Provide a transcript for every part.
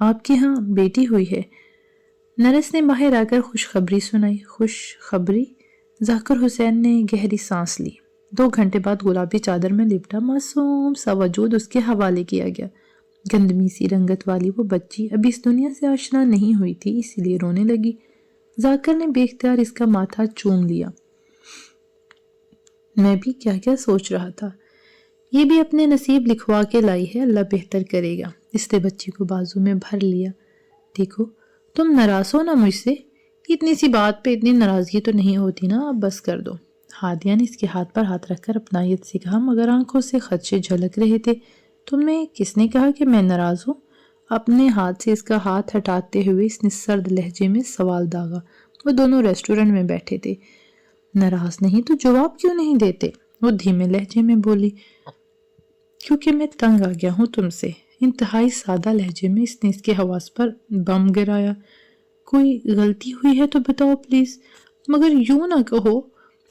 آپ کے ہاں بیٹی ہوئی ہے۔ نرس نے باہر آ کر خوشخبری سنائی۔ خوشخبری؟ ذاکر حسین نے گہری سانس لی۔ 2 گھنٹے بعد گلابی چادر میں لپٹا معصوم سا وجود اس کے حوالے کیا گیا۔ گندمی سی رنگت والی وہ بچی ابھی اس دنیا سے آشنا نہیں ہوئی تھی، اسی لیے رونے لگی۔ ذاکر نے بے اختیار اس کا ماتھا چوم لیا۔ میں بھی کیا کیا سوچ رہا تھا۔ یہ بھی اپنے نصیب لکھوا کے لائی ہے، اللہ بہتر کرے گا۔ اس نے بچی کو بازو میں بھر لیا۔ دیکھو تم ناراض ہو نا مجھ سے؟ اتنی سی بات پہ اتنی ناراضگی تو نہیں ہوتی نا، اب بس کر دو۔ ہادیہ نے اس کے ہاتھ پر ہاتھ رکھ کر اپنائیت سے کہا، مگر آنکھوں سے خدشے جھلک رہے تھے۔ تمہیں کس نے کہا کہ میں ناراض ہوں؟ اپنے ہاتھ سے اس کا ہاتھ ہٹاتے ہوئے اس نے سرد لہجے میں سوال داغا۔ وہ دونوں ریسٹورنٹ میں بیٹھے تھے۔ ناراض نہیں تو جواب کیوں نہیں دیتے؟ وہ دھیمے لہجے میں بولی۔ کیونکہ میں تنگ آ گیا ہوں تم سے۔ انتہائی سادہ لہجے میں اس نے اس کے حواس پر بم گرایا۔ کوئی غلطی ہوئی ہے تو بتاؤ پلیز، مگر یوں نہ کہو۔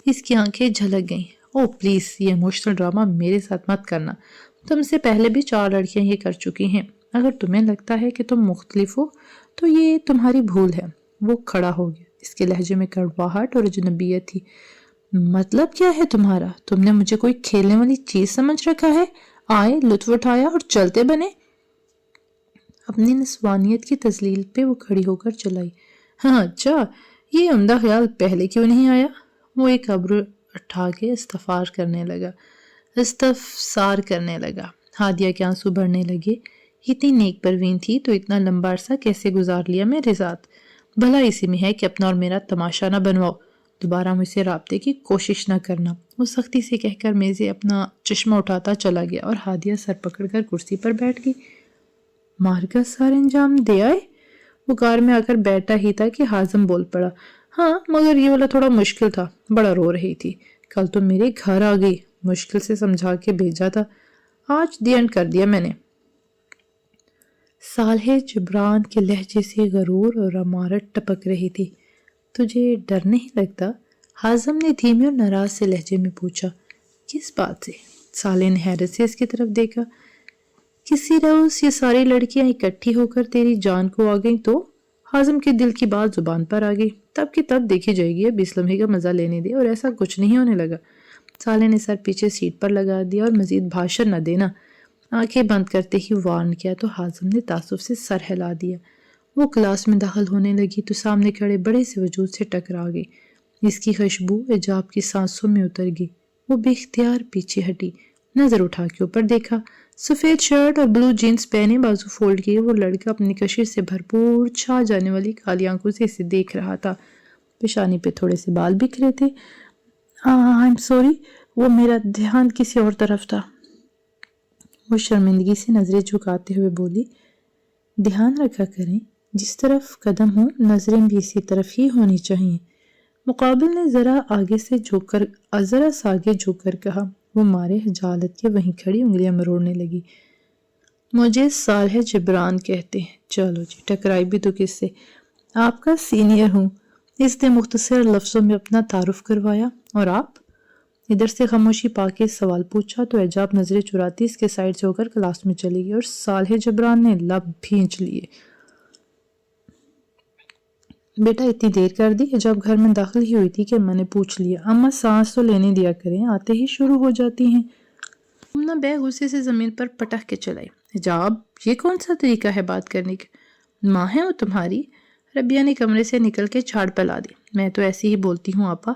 اس کی آنکھیں جھلک گئیں۔ او پلیز، یہ ایموشنل ڈرامہ میرے ساتھ مت کرنا۔ تم سے پہلے بھی 4 لڑکیاں یہ کر چکی ہیں۔ اگر تمہیں لگتا ہے کہ تم مختلف ہو تو یہ تمہاری بھول ہے۔ وہ کھڑا ہو گیا۔ اس کے لہجے میں کڑواہٹ اور اجنبیت تھی۔ مطلب کیا ہے تمہارا؟ تم نے مجھے کوئی کھیلنے والی چیز سمجھ رکھا ہے؟ آئے، لطف اٹھایا اور چلتے بنے۔ اپنی نسوانیت کی تذلیل پہ وہ کھڑی ہو کر چلائی۔ ہاں اچھا، یہ عمدہ خیال پہلے کیوں نہیں آیا؟ وہ ایک ابرو اٹھا کے استفسار کرنے لگا۔ ہادیہ کے آنسو بھرنے لگے۔ اتنی نیک پروین تھی تو اتنا لمبا عرصہ کیسے گزار لیا میرے ساتھ؟ بھلا اسی میں ہے کہ اپنا اور میرا تماشا نہ بنواؤ، دوبارہ مجھ سے رابطے کی کوشش نہ کرنا۔ وہ سختی سے کہہ کر میزے اپنا چشمہ اٹھاتا چلا گیا اور ہادیہ سر پکڑ کر کرسی پر بیٹھ گئی۔ مار کا سارے انجام دے آئے؟ وہ کار میں آ کر بیٹھا ہی تھا کہ حازم بول پڑا، ہاں مگر یہ والا تھوڑا مشکل تھا، بڑا رو رہی تھی۔ کل تو میرے گھر آ گئی، مشکل سے سمجھا کے بھیجا تھا، آج دی اینڈ کر دیا میں نے۔ صالح جبران کے لہجے سے غرور اور امارت ٹپک رہی تھی۔ تجھے ڈر نہیں لگتا؟ حازم نے دھیمے اور ناراض سے لہجے میں پوچھا۔ کس بات سے؟ صالح نے حیرت سے اس کی طرف دیکھا۔ کسی روز یہ ساری لڑکیاں اکٹھی ہو کر تیری جان کو آ گئیں تو؟ حازم کے دل کی بات زبان پر آ گئی۔ تب کی تب دیکھی جائے گی، اب اس لمحے کا مزہ لینے دے، اور ایسا کچھ نہیں ہونے لگا۔ صالح نے سر پیچھے سیٹ پر لگا دیا اور مزید بھاشن نہ دینا آنکھیں بند کرتے ہی وارن کیا تو حازم نے تعصب سے سر ہلا دیا۔ وہ کلاس میں داخل ہونے لگی تو سامنے کھڑے بڑے سے وجود سے ٹکرا گئی۔ اس کی خوشبو اعجاب کی سانسوں میں اتر گئی۔ وہ بے اختیار پیچھے ہٹی، نظر اٹھا کے اوپر دیکھا۔ سفید شرٹ اور بلو جینز پہنے، بازو فولڈ کیے، وہ لڑکا اپنی کشش سے بھرپور چھا جانے والی کالی آنکھوں سے اسے دیکھ رہا تھا۔ پیشانی پہ تھوڑے سے بال بکھرے تھے۔ آئی ایم سوری، وہ میرا دھیان کسی اور طرف تھا۔ وہ شرمندگی سے نظریں جھکاتے ہوئے بولی، دھیان رکھا کریں، جس طرف قدم ہو نظریں بھی اسی طرف ہی ہونی چاہیے۔ مقابل نے ذرا سا آگے جھک کر کہا۔ وہ مارے حجالت کے وہیں کھڑی انگلیاں مروڑنے لگی۔ مجھے صالح جبران کہتے ہیں۔ چلو جی، ٹکرائی بھی تو کس سے؟ آپ کا سینئر ہوں۔ اس نے مختصر لفظوں میں اپنا تعارف کروایا۔ اور آپ؟ ادھر سے خاموشی پا کے سوال پوچھا تو اعجاب نظریں چراتی اس کے سائڈ سے ہو کر کلاس میں چلی گئی اور صالح جبران نے لب بھینچ لیے۔ بیٹا اتنی دیر کر دی؟ جب گھر میں داخل ہی ہوئی تھی کہ میں نے پوچھ لیا۔ اماں سانس تو لینے دیا کریں، آتے ہی شروع ہو جاتی ہیں۔ امنا بے غصے سے زمین پر پٹک کے چلائی۔ حجاب، یہ کون سا طریقہ ہے بات کرنے کا؟ ماں ہے وہ تمہاری؟ ربیہ نے کمرے سے نکل کے جھاڑ پھیلا دی۔ میں تو ایسے ہی بولتی ہوں آپا،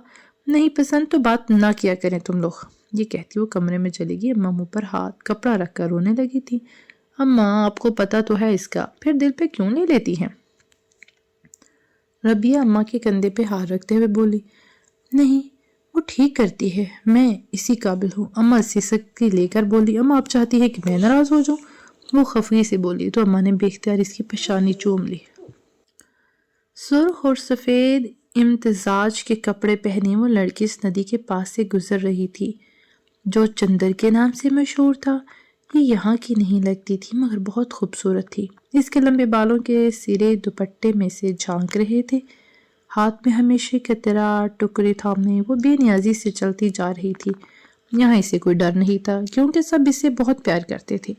نہیں پسند تو بات نہ کیا کریں تم لوگ۔ یہ کہتی وہ کمرے میں چلی گئی۔ اماں منہ پر ہاتھ کپڑا رکھ کر رونے لگی تھی۔ اماں، آپ کو پتہ تو ہے اس کا، پھر دل پہ کیوں نہیں لیتی ہیں؟ ربیہ اماں کے کندھے پہ ہاتھ رکھتے ہوئے بولی، نہیں وہ ٹھیک کرتی ہے، میں اسی قابل ہوں۔ اماں سسکی لے کر بولی، اماں آپ چاہتی ہے کہ میں ناراض ہو جاؤں؟ وہ خفگی سے بولی تو اماں نے بے اختیار اس کی پیشانی چوم لی۔ سرخ اور سفید امتزاج کے کپڑے پہنے وہ لڑکی اس ندی کے پاس سے گزر رہی تھی جو چندر کے نام سے مشہور تھا۔ یہ یہاں کی نہیں لگتی تھی مگر بہت خوبصورت تھی۔ اس کے لمبے بالوں کے سرے دوپٹے میں سے جھانک رہے تھے۔ ہاتھ میں ہمیشہ کترا ٹکرے تھامے وہ بے نیازی سے چلتی جا رہی تھی۔ یہاں اسے کوئی ڈر نہیں تھا کیونکہ سب اسے بہت پیار کرتے تھے۔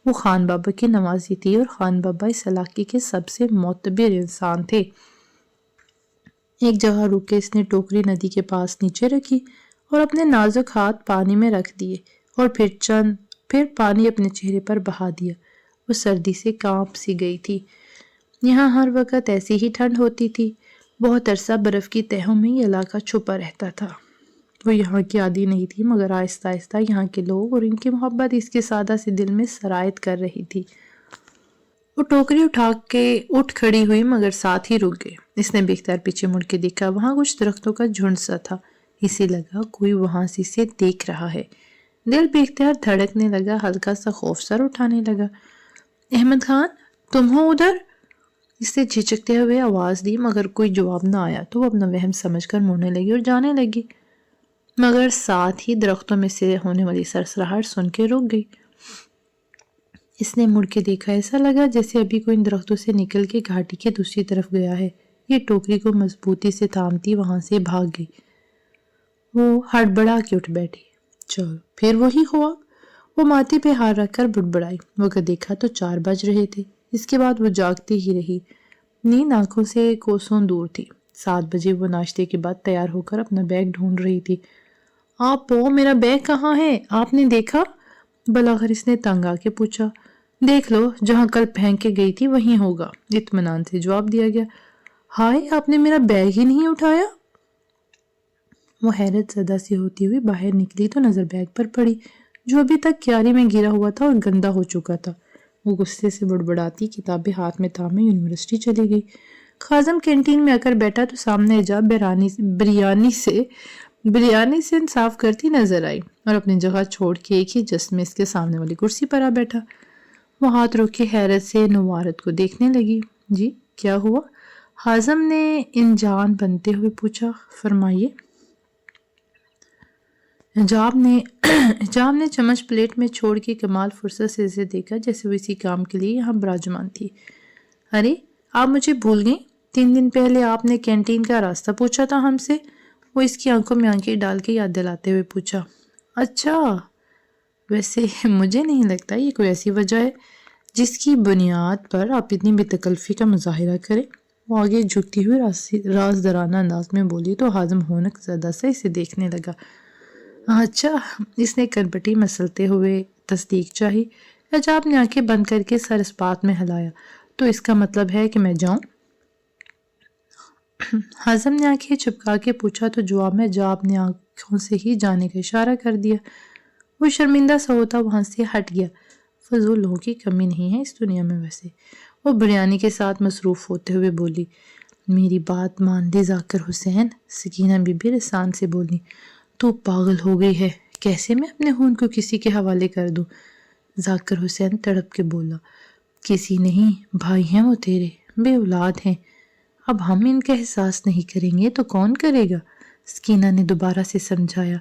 وہ خان بابا کی نوازی تھی اور خان بابا اس علاقے کے سب سے معتبر انسان تھے۔ ایک جگہ رک کے اس نے ٹوکری ندی کے پاس نیچے رکھی اور اپنے نازک ہاتھ پانی میں رکھ دیے اور پھر پانی اپنے چہرے پر بہا دیا۔ وہ سردی سے کانپ سی گئی تھی۔ یہاں ہر وقت ایسی ہی ٹھنڈ ہوتی تھی۔ بہت عرصہ برف کی تہوں میں یہ علاقہ چھپا رہتا تھا۔ وہ یہاں کی عادی نہیں تھی، مگر آہستہ آہستہ یہاں کے لوگ اور ان کی محبت اس کے سادہ سے دل میں سرایت کر رہی تھی۔ وہ ٹوکری اٹھا کے اٹھ کھڑی ہوئی مگر ساتھ ہی رک گئے۔ اس نے بیختار پیچھے مڑ کے دیکھا، وہاں کچھ درختوں کا جھنڈ سا تھا۔ اسے لگا کوئی وہاں سے اسے دیکھ رہا ہے۔ دل بیختار دھڑکنے لگا، ہلکا سا خوف سر اٹھانے لگا۔ احمد خان، تم ہو ادھر؟ اس نے جھجکتے ہوئے آواز دی مگر کوئی جواب نہ آیا تو وہ اپنا وہم سمجھ کر مڑنے لگی اور جانے لگی، مگر ساتھ ہی درختوں میں سے ہونے والی سرسراہٹ سن کے رک گئی۔ اس نے مڑ کے دیکھا، ایسا لگا جیسے ابھی کوئی ان درختوں سے نکل کے گھاٹی کے دوسری طرف گیا ہے۔ یہ ٹوکری کو مضبوطی سے تھامتی وہاں سے بھاگ گئی۔ وہ ہڑبڑا کے اٹھ بیٹھی۔ چلو پھر وہی ہوا۔ وہ ماتھے پہ ہاتھ رکھ کر بڑبڑائی۔ وقت دیکھا تو 4 بج رہے تھے۔ اس کے بعد وہ جاگتی ہی رہی۔ نیند آنکھوں سے کوسوں دور تھی۔ 7 بجے وہ ناشتے کے بعد تیار ہو کر اپنا بیگ ڈھونڈ رہی تھی۔ آپ میرا بیگ کہاں ہے؟ آپ نے دیکھا؟ بلاخر اس نے تنگ آ کے پوچھا۔ دیکھ لو، جہاں کل پھینک کے گئی تھی وہیں ہوگا، اطمینان سے جواب دیا گیا۔ ہائے، آپ نے میرا بیگ ہی نہیں اٹھایا؟ وہ حیرت زدہ سی ہوتی ہوئی باہر نکلی تو نظر بیگ پر پڑی جو ابھی تک کیاری میں گرا ہوا تھا اور گندا ہو چکا تھا۔ وہ غصے سے بڑبڑاتی کتابیں ہاتھ میں تھامے یونیورسٹی چلی گئی۔ خازم کینٹین میں آ کر بیٹھا تو سامنے حجاب بریانی سے انصاف کرتی نظر آئی اور اپنی جگہ چھوڑ کے ایک ہی جس میں اس کے سامنے والی کرسی پر آ بیٹھا۔ وہ ہاتھ روک کے حیرت سے نوارت کو دیکھنے لگی۔ جی کیا ہوا؟ حازم نے انجان بنتے ہوئے پوچھا۔ فرمائیے۔ حجاب نے چمچ پلیٹ میں چھوڑ کے کمال فرصت سے اسے دیکھا جیسے وہ اسی کام کے لیے یہاں براجمان تھی۔ ارے آپ مجھے بھول گئیں؟ 3 دن پہلے آپ نے کینٹین کا راستہ پوچھا تھا ہم سے۔ وہ اس کی آنکھوں میں آنکھیں ڈال کے یاد دلاتے ہوئے پوچھا۔ اچھا، ویسے مجھے نہیں لگتا یہ کوئی ایسی وجہ ہے جس کی بنیاد پر آپ اتنی بے تکلفی کا مظاہرہ کریں۔ وہ آگے جھکتی ہوئی رازدارانہ انداز میں بولی تو حازم ہونک زدہ سے اسے دیکھنے لگا۔ اچھا، اس نے کنپٹی مسلتے ہوئے تصدیق چاہی۔ حجاب نے آنکھیں بند کر کے سر اس بات میں ہلایا۔ تو اس کا مطلب ہے کہ میں جاؤں؟ حازم نے آنکھیں چپکا کے پوچھا تو جواب میں حجاب نے آنکھوں سے ہی جانے کا اشارہ کر دیا۔ وہ شرمندہ سا ہوتا وہاں سے ہٹ گیا۔ فضول لوگوں کی کمی نہیں ہے اس دنیا میں ویسے۔ وہ بریانی کے ساتھ مصروف ہوتے ہوئے بولی۔ میری بات مان لے ذاکر حسین، سکینہ بی بی رسان سے بولی۔ تو پاگل ہو گئی ہے، کیسے میں اپنے خون کو کسی کے حوالے کر دوں؟ ذاکر حسین تڑپ کے بولا۔ کسی نہیں، بھائی ہیں وہ تیرے، بے اولاد ہیں۔ اب ہم ان کا احساس نہیں کریں گے تو کون کرے گا؟ سکینہ نے دوبارہ سے سمجھایا۔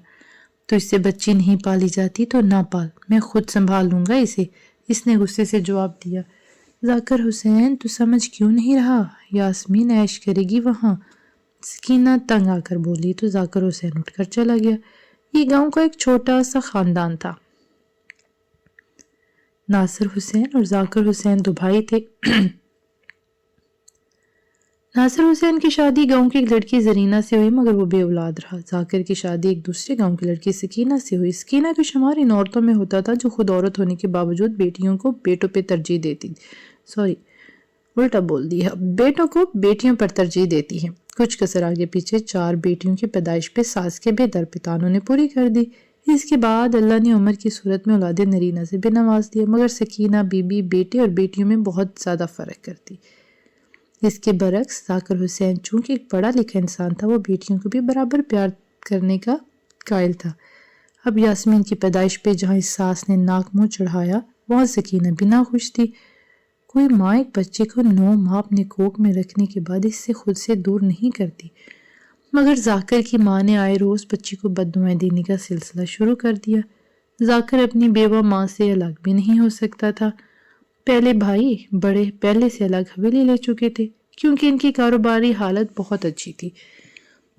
تو اس سے بچی نہیں پالی جاتی تو نہ پال، میں خود سنبھال لوں گا اسے، اس نے غصے سے جواب دیا۔ ذاکر حسین تو سمجھ کیوں نہیں رہا؟ یاسمین عیش کرے گی وہاں، سکینہ تنگ آ کر بولی تو ذاکر حسین اٹھ کر چلا گیا۔ یہ گاؤں کا ایک چھوٹا سا خاندان تھا۔ ناصر حسین اور ذاکر حسین 2 بھائی تھے۔ ناصر حسین کی شادی گاؤں کی ایک لڑکی زرینہ سے ہوئی مگر وہ بے اولاد رہا۔ ذاکر کی شادی ایک دوسرے گاؤں کی لڑکی سکینہ سے ہوئی۔ سکینہ کا شمار ان عورتوں میں ہوتا تھا جو خود عورت ہونے کے باوجود بیٹیوں کو بیٹوں پہ ترجیح دیتی بیٹوں کو بیٹیوں پر ترجیح دیتی ہیں۔ کچھ کسر آگے پیچھے 4 بیٹیوں کی پیدائش پہ ساس کے بے درپتانوں نے پوری کر دی۔ اس کے بعد اللہ نے عمر کی صورت میں اولاد نرینہ سے بھی نواز دیا، مگر سکینہ بی بی بیٹے اور بیٹیوں میں بہت زیادہ فرق کرتی۔ اس کے برعکس ذاکر حسین چونکہ ایک پڑھا لکھا انسان تھا، وہ بیٹیوں کو بھی برابر پیار کرنے کا قائل تھا۔ اب یاسمین کی پیدائش پہ جہاں اس ساس نے ناک منہ چڑھایا وہاں سکینہ بھی ناخوش تھی۔ کوئی ماں ایک بچے کو 9 ماہ اپنے کوکھ میں رکھنے کے بعد اس سے خود سے دور نہیں کرتی، مگر ذاکر کی ماں نے آئے روز بچی کو بددعائیں دینے کا سلسلہ شروع کر دیا۔ ذاکر اپنی بیوہ ماں سے الگ بھی نہیں ہو سکتا تھا۔ پہلے بھائی بڑے پہلے سے الگ حویلی لے چکے تھے کیونکہ ان کی کاروباری حالت بہت اچھی تھی،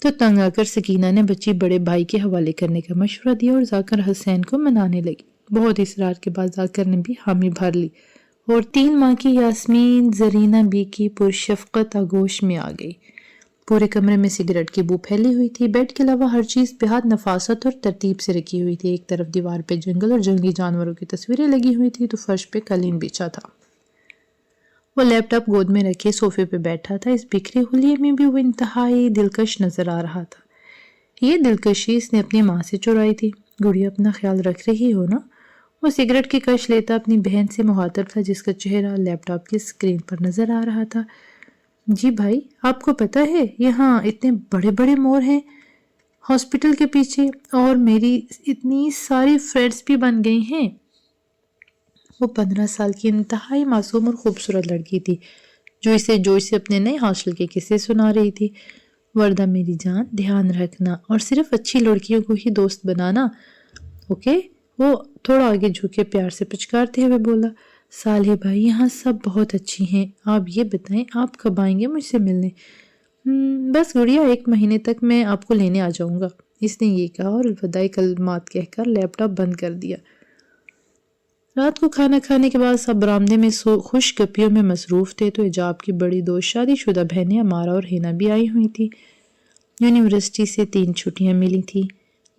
تو تنگ آ کر سکینہ نے بچی بڑے بھائی کے حوالے کرنے کا مشورہ دیا اور ذاکر حسین کو منانے لگی۔ بہت اصرار کے بعد ذاکر نے بھی حامی بھر لی اور 3 ماہ کی یاسمین زرینہ بی کی پرشفقت آغوش میں آ گئی۔ پورے کمرے میں سگریٹ کی بو پھیلی ہوئی تھی۔ بیڈ کے علاوہ ہر چیز بہت نفاست اور ترتیب سے رکھی ہوئی تھی۔ ایک طرف دیوار پہ جنگل اور جنگلی جانوروں کی تصویریں لگی ہوئی تھی تو فرش پہ قالین بچھا تھا۔ وہ لیپ ٹاپ گود میں رکھے صوفے پہ بیٹھا تھا۔ اس بکھرے حلیے میں بھی وہ انتہائی دلکش نظر آ رہا تھا۔ یہ دلکشی اس نے اپنی ماں سے چرائی تھی۔ گڑیا اپنا خیال رکھ رہی ہو نا؟ وہ سگریٹ کی کش لیتا اپنی بہن سے مخاطب تھا جس کا چہرہ لیپ ٹاپ کی اسکرین پر نظر آ رہا تھا۔ جی بھائی، آپ کو پتہ ہے یہاں اتنے بڑے بڑے مور ہیں ہاسپٹل کے پیچھے، اور میری اتنی ساری فرینڈز بھی بن گئی ہیں۔ وہ 15 سال کی انتہائی معصوم اور خوبصورت لڑکی تھی جو اسے جوش سے اپنے نئے ہاسٹل کے قصے سنا رہی تھی۔ وردہ میری جان، دھیان رکھنا اور صرف اچھی لڑکیوں کو ہی دوست بنانا، اوکے؟ وہ تھوڑا آگے جھکے پیار سے پچکارتے ہوئے بولا۔ صالح بھائی، یہاں سب بہت اچھی ہیں، آپ یہ بتائیں آپ کب آئیں گے مجھ سے ملنے؟ بس گڑیا 1 مہینے تک میں آپ کو لینے آ جاؤں گا، اس نے یہ کہا اور الوداعی کلمات کہہ کر لیپ ٹاپ بند کر دیا۔ رات کو کھانا کھانے کے بعد سب برآمدے میں خوش گپیوں میں مصروف تھے تو ایجاب کی بڑی 2 شادی شدہ بہنیں امارہ اور ہینا بھی آئی ہوئی تھی۔ یونیورسٹی سے 3 چھٹیاں ملی تھی۔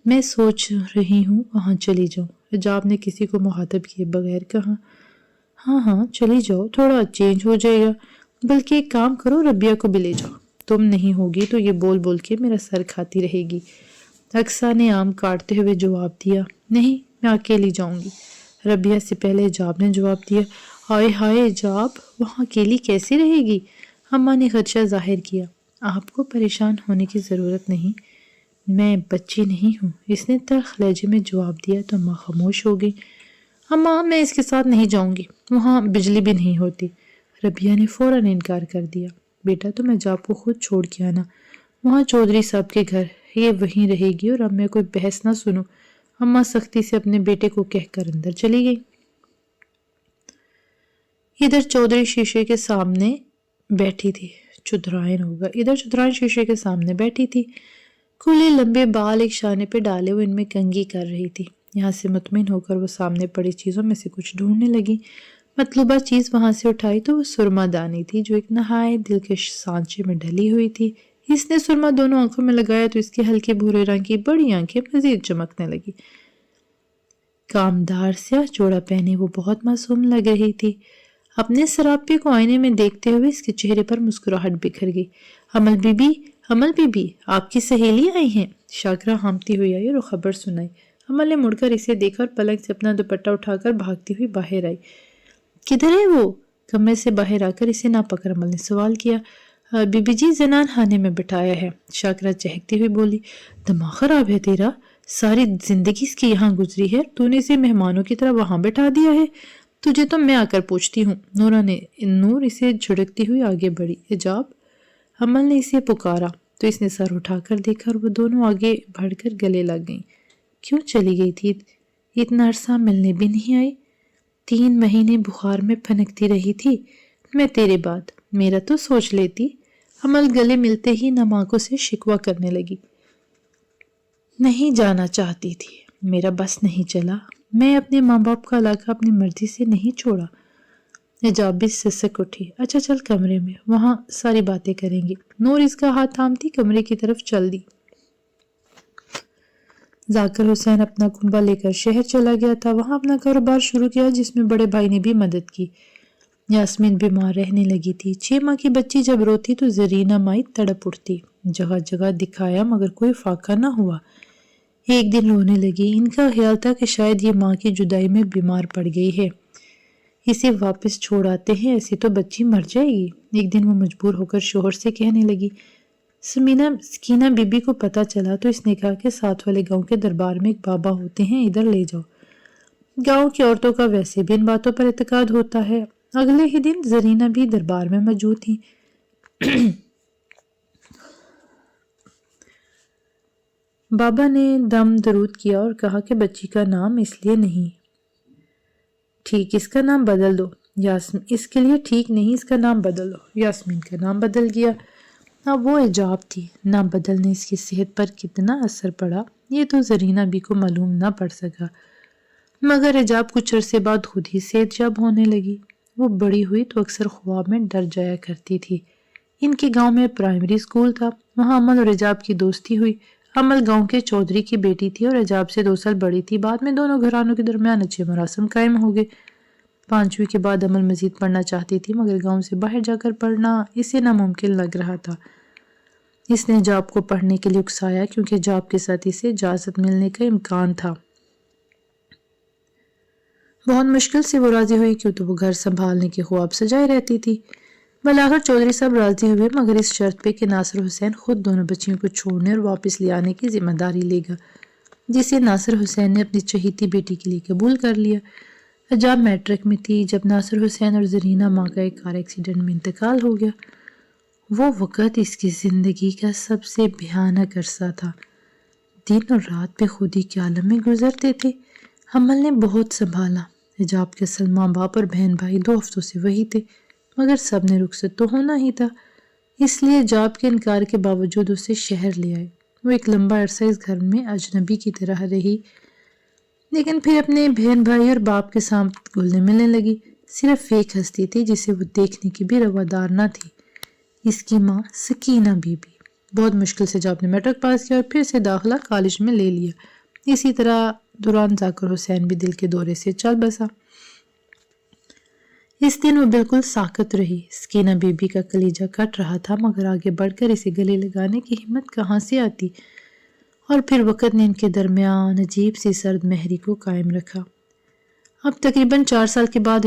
میں سوچ رہی ہوں وہاں چلی جاؤں، ایجاب نے کسی کو مخاطب کیے بغیر کہا۔ ہاں چلی جاؤ، تھوڑا چینج ہو جائے گا، بلکہ ایک کام کرو ربیہ کو بھی لے جاؤ، تم نہیں ہوگی تو یہ بول بول کے میرا سر کھاتی رہے گی۔ اقصیٰ نے آم کاٹتے ہوئے جواب دیا۔ نہیں، میں اکیلی جاؤں گی۔ ربیہ سے پہلے ایجاب نے جواب دیا۔ ہائے ہائے ایجاب، وہاں اکیلی کیسے رہے گی؟ اماں نے خدشہ ظاہر کیا۔ آپ کو پریشان ہونے کی ضرورت نہیں، میں بچی نہیں ہوں، اس نے تلخ لہجے میں جواب دیا تو اماں خاموش ہو گئی۔ اماں، میں اس کے ساتھ نہیں جاؤں گی، وہاں بجلی بھی نہیں ہوتی۔ ربیہ نے فوراً انکار کر دیا۔ بیٹا تم ایجاب کو خود چھوڑ کے آنا، وہاں چودھری صاحب کے گھر، یہ وہیں رہے گی اور اب میں کوئی بحث نہ سنوں۔ اماں سختی سے اپنے بیٹے کو کہہ کر اندر چلی گئی۔ ادھر چودھری شیشے کے سامنے بیٹھی تھی۔ چودھرائن شیشے کے سامنے بیٹھی تھی۔ کھلے لمبے بال ایک شانے پہ ڈالے وہ ان میں کنگھی کر رہی تھی۔ یہاں سے مطمئن ہو کر وہ سامنے پڑی چیزوں میں سے کچھ ڈھونڈنے لگی۔ مطلوبہ چیز وہاں سے اٹھائی تو وہ سرما دانی تھی جو ایک نہایت دلکش سانچے میں ڈلی ہوئی تھی۔ اس نے سرما دونوں آنکھوں میں لگایا تو اس کے ہلکے بھورے رنگ کی بڑی آنکھیں مزید چمکنے لگی۔ کامدار سیاہ جوڑا پہنے وہ بہت معصوم لگ رہی تھی۔ اپنے سراپے کو آئینے میں دیکھتے ہوئے اس کے چہرے پر مسکراہٹ بکھر گئی۔ امل بی بی، آپ کی سہیلی آئی ہیں؟ شاکرہ ہامتی ہوئی آئی اور خبر سنائی۔ امل نے مڑ کر اسے دیکھا اور پلنگ سے اپنا دوپٹہ اٹھا کر بھاگتی ہوئی باہر آئی۔ کدھر ہے وہ؟ کمرے سے باہر آ کر اسے نہ پکڑ امل نے سوال کیا۔ بی بی جی زنان خانے میں بٹھایا ہے، شاکرہ چہکتی ہوئی بولی۔ دماغ خراب ہے تیرا؟ ساری زندگی اس کی یہاں گزری ہے، تو نے اسے مہمانوں کی طرح وہاں بٹھا دیا ہے۔ تجھے تو میں آ کر پوچھتی ہوں۔ نور اسے جھڑکتی ہوئی آگے بڑھی۔ ایجاب، امل نے اسے پکارا تو اس نے سر اٹھا کر دیکھا اور وہ دونوں آگے بڑھ کر گلے لگ گئیں۔ کیوں چلی گئی تھی؟ اتنا عرصہ ملنے بھی نہیں آئی؟ 3 مہینے بخار میں پھنکتی رہی تھی۔ میں تیرے بعد میرا تو سوچ لیتی۔ امل گلے ملتے ہی نم آنکھوں سے شکوہ کرنے لگی۔ نہیں جانا چاہتی تھی، میرا بس نہیں چلا، میں اپنے ماں باپ کا علاقہ اپنی مرضی سے نہیں چھوڑا۔ ایجاب بھی سسک اٹھی۔ اچھا چل کمرے میں، وہاں ساری باتیں کریں گے۔ نور اس کا ہاتھ تھامتی کمرے کی طرف چل دی۔ ذاکر حسین اپنا کنبہ لے کر شہر چلا گیا تھا، وہاں اپنا کاروبار شروع کیا جس میں بڑے بھائی نے بھی مدد کی۔ یاسمین بیمار رہنے لگی تھی۔ 6 ماہ کی بچی جب روتی تو زرینہ مائی تڑپ اٹھتی۔ جگہ جگہ دکھایا مگر کوئی فاقہ نہ ہوا۔ ایک دن رونے لگی۔ ان کا خیال تھا کہ شاید یہ ماں کی جدائی میں بیمار پڑ گئی ہے، اسے واپس چھوڑ آتے ہیں، ایسے تو بچی مر جائے گی۔ ایک دن وہ مجبور ہو کر شوہر سے کہنے لگی۔ سکینہ بی بی کو پتہ چلا تو اس نے کہا کہ ساتھ والے گاؤں کے دربار میں ایک بابا ہوتے ہیں، ادھر لے جاؤ۔ گاؤں کی عورتوں کا ویسے بھی ان باتوں پر اعتقاد ہوتا ہے۔ اگلے ہی دن زرینہ بھی دربار میں موجود تھی۔ بابا نے دم درود کیا اور کہا کہ بچی کا نام اس لیے نہیں ٹھیک، اس کا نام بدل دو۔ اس کے لیے ٹھیک نہیں، اس کا نام بدل دو۔ یاسمین کا نام بدل گیا۔ اب وہ ایجاب تھی۔ نام بدلنے اس کی صحت پر کتنا اثر پڑا یہ تو زرینہ بی کو معلوم نہ پڑ سکا، مگر حجاب کچھ عرصے بعد خود ہی صحت یاب ہونے لگی۔ وہ بڑی ہوئی تو اکثر خواب میں ڈر جایا کرتی تھی۔ ان کے گاؤں میں پرائمری اسکول تھا، وہاں امل اور حجاب کی دوستی ہوئی۔ امل گاؤں کے چودھری کی بیٹی تھی اور حجاب سے 2 سال بڑی تھی۔ بعد میں دونوں گھرانوں کے درمیان اچھے مراسم قائم ہو گئے۔ 5ویں کے بعد امل مزید پڑھنا چاہتی تھی، مگر گاؤں سے باہر جا کر پڑھنا اسے ناممکن لگ رہا تھا۔ اس نے حجاب کو پڑھنے کے لیے اکسایا کیونکہ حجاب کے ساتھ اسے اجازت ملنے کا امکان تھا۔ بہت مشکل سے وہ راضی ہوئی کیوں تو وہ گھر سنبھالنے کے خواب سجائے رہتی تھی۔ بالآخر چودھری صاحب راضی ہوئے، مگر اس شرط پہ کہ ناصر حسین خود دونوں بچیوں کو چھوڑنے اور واپس لے آنے کی ذمہ داری لے گا، جسے ناصر حسین نے اپنی چہیتی بیٹی کے لیے قبول کر لیا۔ حجاب میٹرک میں تھی جب ناصر حسین اور زرینہ ماں کا ایک کار ایکسیڈنٹ میں انتقال ہو گیا۔ وہ وقت اس کی زندگی کا سب سے بھیانک عرصہ تھا۔ دن اور رات پہ خودی کے عالم میں گزرتے تھے۔ امل نے بہت سنبھالا۔ حجاب کے اصل ماں باپ اور بہن بھائی 2 ہفتوں سے وہی تھے، مگر سب نے رخصت تو ہونا ہی تھا، اس لیے حجاب کے انکار کے باوجود اسے شہر لے آئے۔ وہ ایک لمبا عرصہ اس گھر میں اجنبی کی طرح رہی، لیکن پھر اپنے بہن بھائی اور باپ کے ساتھ گلنے ملنے لگی۔ صرف ایک ہستی تھی جسے وہ دیکھنے کی بھی روادار نہ تھی، اس کی ماں سکینہ بی بی۔ بہت مشکل سے حجاب نے میٹرک پاس کیا اور پھر سے داخلہ کالج میں لے لیا۔ اسی طرح دوران ذاکر حسین بھی دل کے دورے سے چل بسا۔ اس دن وہ بالکل ساکت رہی۔ سکینہ بی بی کا کلیجہ کٹ رہا تھا، مگر آگے بڑھ کر اسے گلے لگانے کی ہمت کہاں سے آتی، اور پھر وقت نے ان کے درمیان عجیب سی سرد مہری کو قائم رکھا۔ اب تقریباً 4 سال کے بعد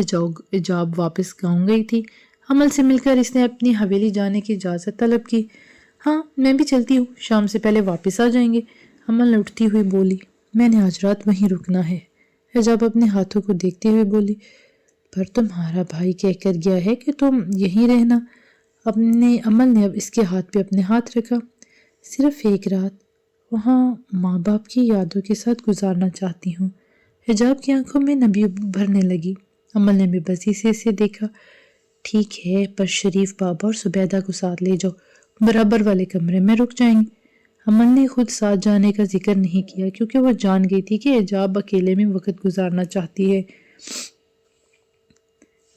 حجاب واپس گاؤں گئی تھی۔ امل سے مل کر اس نے اپنی حویلی جانے کی اجازت طلب کی۔ ہاں میں بھی چلتی ہوں، شام سے پہلے واپس آ جائیں گے، امل نے اٹھتی ہوئی بولی۔ میں نے آج رات وہیں رکنا ہے، حجاب اپنے ہاتھوں کو دیکھتے ہوئے بولی۔ پر تمہارا بھائی کہہ کر گیا ہے کہ تم یہیں رہنا۔ امل نے اب اس کے ہاتھ پہ اپنے ہاتھ رکھا۔ صرف ایک رات وہاں ماں باپ کی یادوں کے ساتھ گزارنا چاہتی ہوں۔ حجاب کی آنکھوں میں نمی بھرنے لگی۔ امل نے بے بسی سے اسے دیکھا۔ ٹھیک ہے، پر شریف بابا اور زبیدہ کو ساتھ لے جاؤ، برابر والے کمرے میں رک جائیں گے۔ امل نے خود ساتھ جانے کا ذکر نہیں کیا کیونکہ وہ جان گئی تھی کہ حجاب اکیلے میں وقت گزارنا چاہتی ہے۔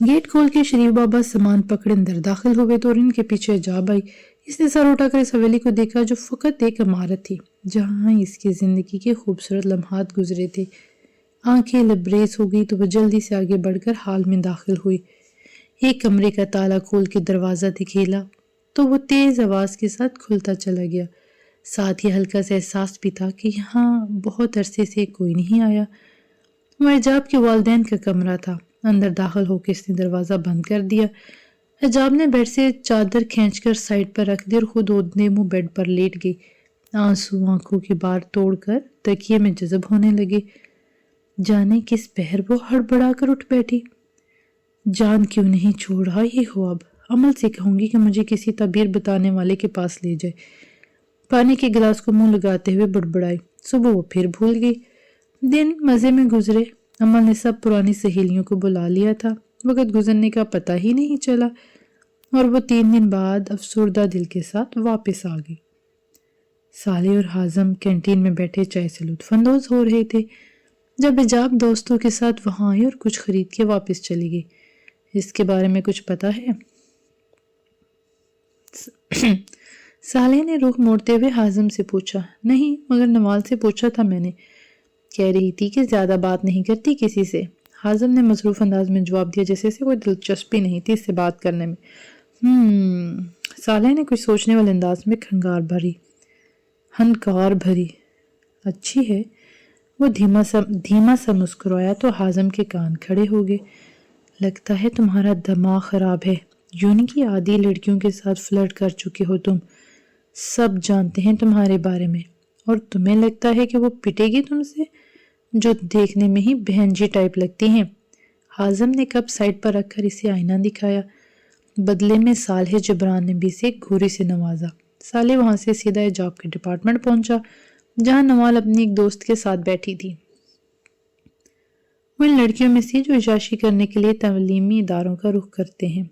گیٹ کھول کے شریف بابا سامان پکڑے اندر داخل ہوئے تو ان کے پیچھے حجاب آئی۔ اس نے سر اٹھا کر اس حویلی کو دیکھا جو فقط ایک عمارت تھی جہاں اس کی زندگی کے خوبصورت لمحات گزرے تھے۔ آنکھیں لبریز ہو گئی تو وہ جلدی سے آگے بڑھ کر ہال میں داخل ہوئی۔ ایک کمرے کا تالا کھول کے دروازہ دکھیلا تو وہ تیز آواز کے ساتھ کھلتا چلا گیا۔ ساتھ ہی ہلکا سا احساس بھی تھا کہ یہاں بہت عرصے سے کوئی نہیں آیا۔ وہ حجاب کے والدین کا کمرہ تھا۔ اندر داخل ہو کے اس نے دروازہ بند کر دیا۔ حجاب نے بیڈ سے چادر کھینچ کر سائڈ پر رکھ دی اور خود اودھنے منہ بیڈ پر لیٹ گئی۔ آنسو آنکھوں کی بار توڑ کر تکیے میں جذب ہونے لگے۔ جانے کس پہر وہ ہڑبڑا کر اٹھ بیٹھی۔ جان کیوں نہیں چھوڑ رہا یہ خواب؟ امل سے کہوں گی کہ مجھے کسی تعبیر بتانے والے کے پاس لے جائے۔ پانی کے گلاس کو منہ لگاتے ہوئے بڑبڑائی۔ صبح وہ پھر بھول گئی۔ دن مزے میں گزرے۔ امل نے سب پرانی سہیلیوں کو بلا لیا تھا، وقت گزرنے کا پتہ ہی نہیں چلا، اور وہ 3 دن بعد افسردہ دل کے ساتھ واپس آ گئی۔ صالح اور حازم کینٹین میں بیٹھے چائے سے لطف اندوز ہو رہے تھے جب حجاب دوستوں کے ساتھ وہاں آئی اور کچھ خرید کے واپس چلی گئی۔ اس کے بارے میں کچھ پتہ ہے؟ صالح نے رخ موڑتے ہوئے حازم سے پوچھا۔ نہیں، مگر نوال سے پوچھا تھا میں نے، کہہ رہی تھی کہ زیادہ بات نہیں کرتی کسی سے۔ حازم نے مصروف انداز میں جواب دیا جیسے سے کوئی دلچسپی نہیں تھی اس سے بات کرنے میں۔ صالح نے کچھ سوچنے والے انداز میں ہنکار بھری۔ اچھی ہے۔ وہ دھیما سا مسکرایا تو حازم کے کان کھڑے ہو گئے۔ لگتا ہے تمہارا دماغ خراب ہے، یوں نہیں کہ عادی لڑکیوں کے ساتھ فلرٹ کر چکے ہو تم، سب جانتے ہیں تمہارے بارے میں، اور تمہیں لگتا ہے کہ وہ پٹے گی تم سے، جو دیکھنے میں ہی بہن جی ٹائپ لگتی ہیں۔ حازم نے کپ سائڈ پر رکھ کر اسے آئینہ دکھایا۔ بدلے میں صالح جبران نے بھی اسے گھوری سے نوازا۔ صالح وہاں سے سیدھا حجاب کے ڈپارٹمنٹ پہنچا جہاں نوال اپنی ایک دوست کے ساتھ بیٹھی تھی۔ وہ ان لڑکیوں میں سے جو عیاشی کرنے کے لیے تعلیمی اداروں کا رخ کرتے ہیں۔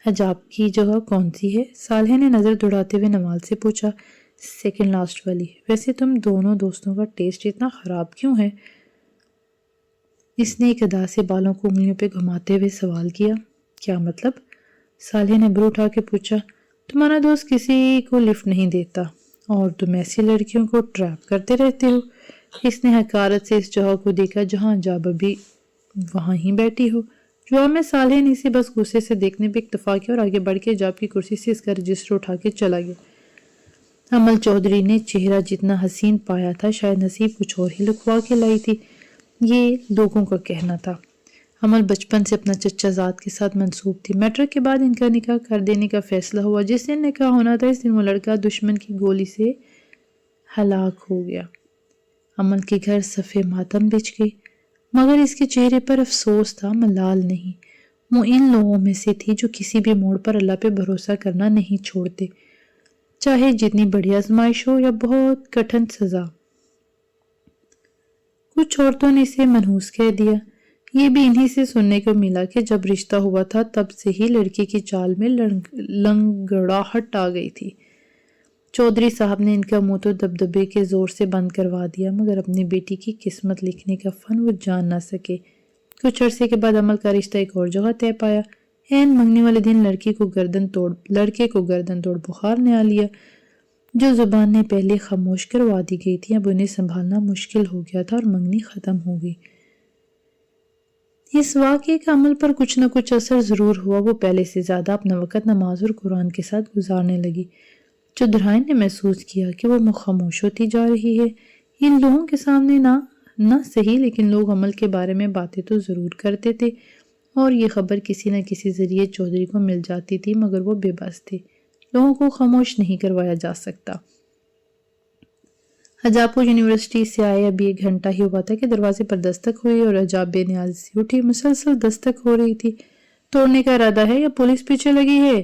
حجاب کی جگہ کون سی ہے؟ صالح نے نظر دوڑاتے ہوئے نوال سے پوچھا۔ سیکنڈ لاسٹ والی۔ ویسے تم دونوں دوستوں کا ٹیسٹ اتنا خراب کیوں ہے؟ اس نے ایک ادا سے بالوں کو انگلیوں پہ گھماتے ہوئے سوال کیا۔ کیا مطلب؟ صالح نے ابرو اٹھا کے پوچھا۔ تمہارا دوست کسی کو لفٹ نہیں دیتا اور تم ایسی لڑکیوں کو ٹریپ کرتے رہتے ہو۔ اس نے حقارت سے اس جگہ کو دیکھا جہاں جاب ابھی وہاں ہی بیٹھی ہو۔ جواب میں صالح نے اسے بس غصے سے دیکھنے پہ اکتفا کیا اور آگے بڑھ کے جاب کی کرسی سے اس کا رجسٹر اٹھا کے چلا گیا۔ امل چودھری نے چہرہ جتنا حسین پایا تھا شاید نصیب کچھ اور ہی لکھوا کے لائی تھی، یہ لوگوں کا کہنا تھا۔ امل بچپن سے اپنا چچا زاد کے ساتھ منسوب تھی۔ میٹرک کے بعد ان کا نکاح کر دینے کا فیصلہ ہوا۔ جس دن نکاح ہونا تھا اس دن وہ لڑکا دشمن کی گولی سے ہلاک ہو گیا۔ امل کے گھر صفے ماتم بچھ گئی، مگر اس کے چہرے پر افسوس تھا، ملال نہیں۔ وہ ان لوگوں میں سے تھی جو کسی بھی موڑ پر اللہ پہ بھروسہ کرنا نہیں چھوڑتے، چاہے جتنی بڑی آزمائش ہو یا بہت کٹھن سزا۔ کچھ عورتوں نے اسے منحوس کہہ دیا۔ یہ بھی انہی سے سننے کو ملا کہ جب رشتہ ہوا تھا تب سے ہی لڑکی کی چال میں لنگڑاہٹ آ گئی تھی۔ چودھری صاحب نے ان کا منہ تو دبدبے کے زور سے بند کروا دیا، مگر اپنی بیٹی کی قسمت لکھنے کا فن وہ جان نہ سکے۔ کچھ عرصے کے بعد امل کا رشتہ ایک اور جگہ طے پایا۔ عین منگنی والے دن لڑکے کو گردن توڑ بخار نے آ لیا۔ جو زبان نے پہلے خاموش کروا دی گئی تھی اب انہیں سنبھالنا مشکل ہو گیا تھا اور منگنی ختم ہو گئی۔ اس واقعے کا عمل پر کچھ نہ کچھ اثر ضرور ہوا۔ وہ پہلے سے زیادہ اپنا وقت نماز اور قرآن کے ساتھ گزارنے لگی۔ چودھرائن نے محسوس کیا کہ وہ خاموش ہوتی جا رہی ہے۔ ان لوگوں کے سامنے نہ صحیح لیکن لوگ عمل کے بارے میں باتیں تو ضرور کرتے تھے اور یہ خبر کسی نہ کسی ذریعے چودھری کو مل جاتی تھی، مگر وہ بے بس تھے۔ لوگوں کو خاموش نہیں کروایا جا سکتا۔ حجاب پور یونیورسٹی سے آئے ابھی 1 گھنٹہ ہی ہوا تھا کہ دروازے پر دستک ہوئی اور حجاب بے نیاز سی اٹھی۔ مسلسل دستک ہو رہی تھی۔ توڑنے کا ارادہ ہے یا پولیس پیچھے لگی ہے؟